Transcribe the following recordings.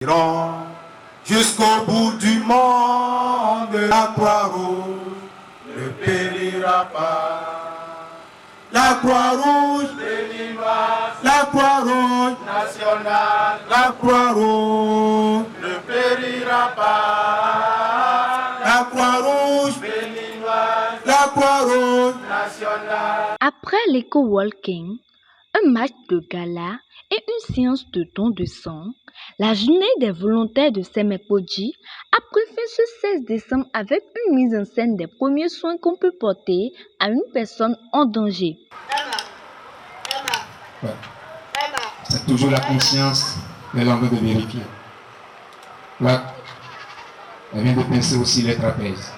Irons jusqu'au bout du monde, la Croix-Rouge ne périra pas. La Croix-Rouge béninoise, la Croix-Rouge nationale, la Croix-Rouge ne périra pas. La Croix-Rouge béninoise, la Croix-Rouge nationale. Après l'éco-walking, un match de gala et une séance de don de sang, la journée des volontaires de Semenkodji a pris fin ce 16 décembre avec une mise en scène des premiers soins qu'on peut porter à une personne en danger. Ouais. C'est toujours la conscience qu'elle est en train de vérifier. Là, elle vient de pincer aussi les trapèzes.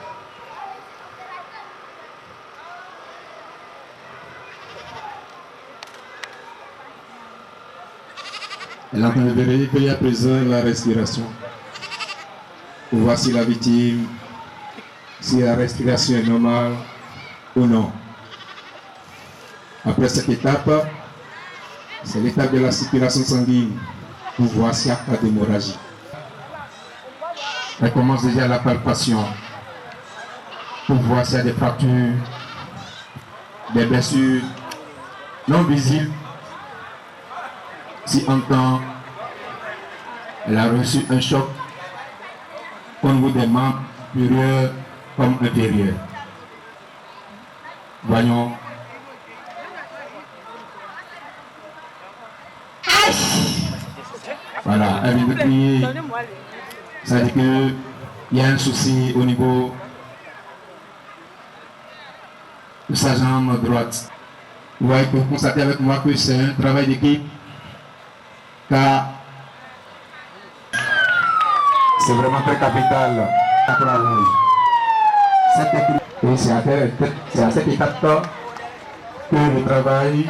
Elle est en train de vérifier à présent la respiration. Pour voir si la victime, si la respiration est normale ou non. Après cette étape, c'est l'étape de la circulation sanguine pour voir s'il n'y a pas d'hémorragie. Elle commence déjà la palpation pour voir s'il y a des fractures, des blessures non visibles. Si en temps, elle a reçu un choc au niveau des membres supérieurs comme inférieurs. Voyons. Voilà, elle vient de crier. Ça veut dire qu'il y a un souci au niveau de sa jambe droite. Vous voyez, vous constatez avec moi que c'est un travail d'équipe. Car c'est vraiment très capital la Croix-Rouge. C'est à cette étape-là que le travail.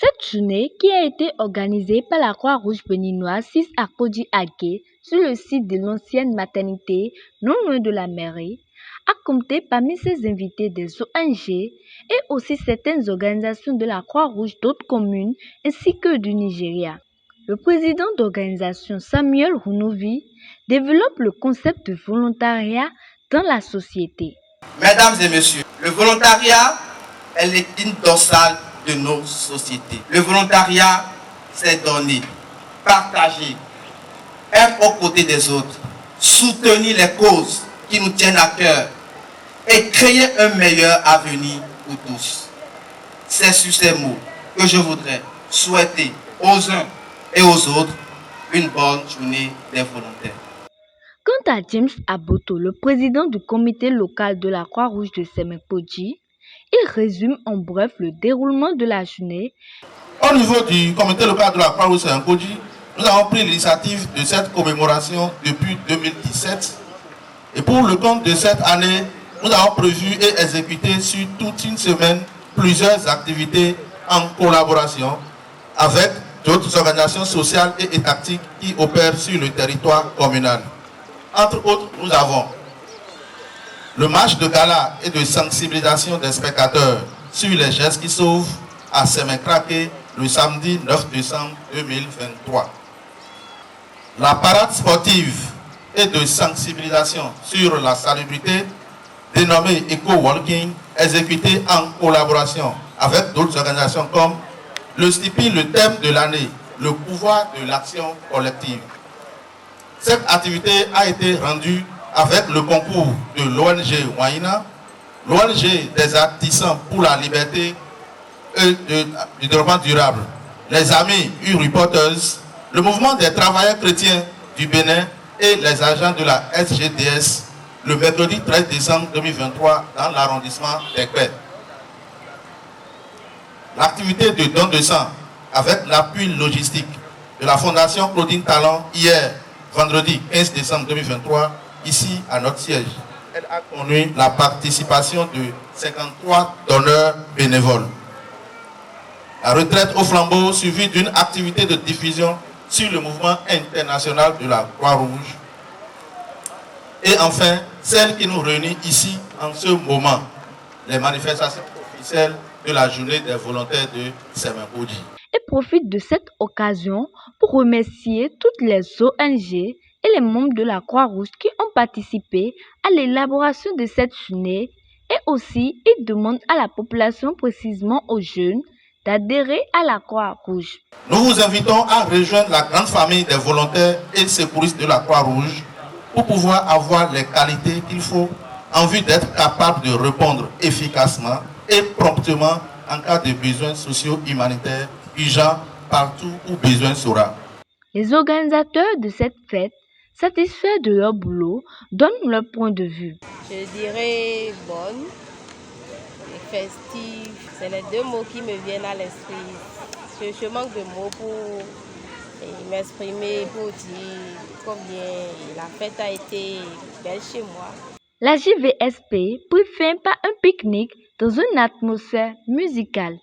Cette journée, qui a été organisée par la Croix-Rouge béninoise 6 à Kodji Agué sur le site de l'ancienne maternité non loin de la mairie, a compté parmi ses invités des ONG et aussi certaines organisations de la Croix-Rouge d'autres communes ainsi que du Nigeria. Le président d'organisation Samuel Rounovi développe le concept de volontariat dans la société. Mesdames et messieurs, le volontariat est l'épine dorsale de nos sociétés. Le volontariat, c'est donner, partager, être aux côtés des autres, soutenir les causes qui nous tiennent à cœur et créer un meilleur avenir pour tous. C'est sur ces mots que je voudrais souhaiter aux uns et aux autres une bonne journée des volontaires. Quant à James Aboto, le président du comité local de la Croix-Rouge de Semenkodji, il résume en bref le déroulement de la journée. Au niveau du comité local de la Croix-Rouge de Semenkodji, nous avons pris l'initiative de cette commémoration depuis 2017. Et pour le compte de cette année, nous avons prévu et exécuté sur toute une semaine plusieurs activités en collaboration avec d'autres organisations sociales et étatiques qui opèrent sur le territoire communal. Entre autres, nous avons le match de gala et de sensibilisation des spectateurs sur les gestes qui sauvent à Semenkrake le samedi 9 décembre 2023. La parade sportive et de sensibilisation sur la salubrité dénommée Eco-Walking, exécutée en collaboration avec d'autres organisations comme le STIPI, le thème de l'année, le pouvoir de l'action collective. Cette activité a été rendue avec le concours de l'ONG Waina, l'ONG des artisans pour la liberté et du développement durable, les amis U-Reporters, le mouvement des travailleurs chrétiens du Bénin et les agents de la SGDS le mercredi 13 décembre 2023 dans l'arrondissement d'Ekpé. L'activité de don de sang avec l'appui logistique de la Fondation Claudine Talon hier, vendredi 15 décembre 2023, ici à notre siège. Elle a connu la participation de 53 donneurs bénévoles. La retraite au flambeau suivie d'une activité de diffusion sur le mouvement international de la Croix-Rouge. Et enfin, celle qui nous réunit ici en ce moment, les manifestations officielles de la journée des volontaires de Semenkodji. et profite de cette occasion pour remercier toutes les ONG et les membres de la Croix-Rouge qui ont participé à l'élaboration de cette journée et aussi il demande à la population, précisément aux jeunes, d'adhérer à la Croix-Rouge. Nous vous invitons à rejoindre la grande famille des volontaires et secouristes de la Croix-Rouge pour pouvoir avoir les qualités qu'il faut en vue d'être capable de répondre efficacement et promptement en cas de besoins socio-humanitaires urgents partout où besoin sera. Les organisateurs de cette fête, satisfaits de leur boulot, donnent leur point de vue. Je dirais bonne et festive. C'est les deux mots qui me viennent à l'esprit. Je manque de mots pour m'exprimer, pour dire combien la fête a été belle chez moi. La JVSP préfère pas un pique-nique dans une atmosphère musicale.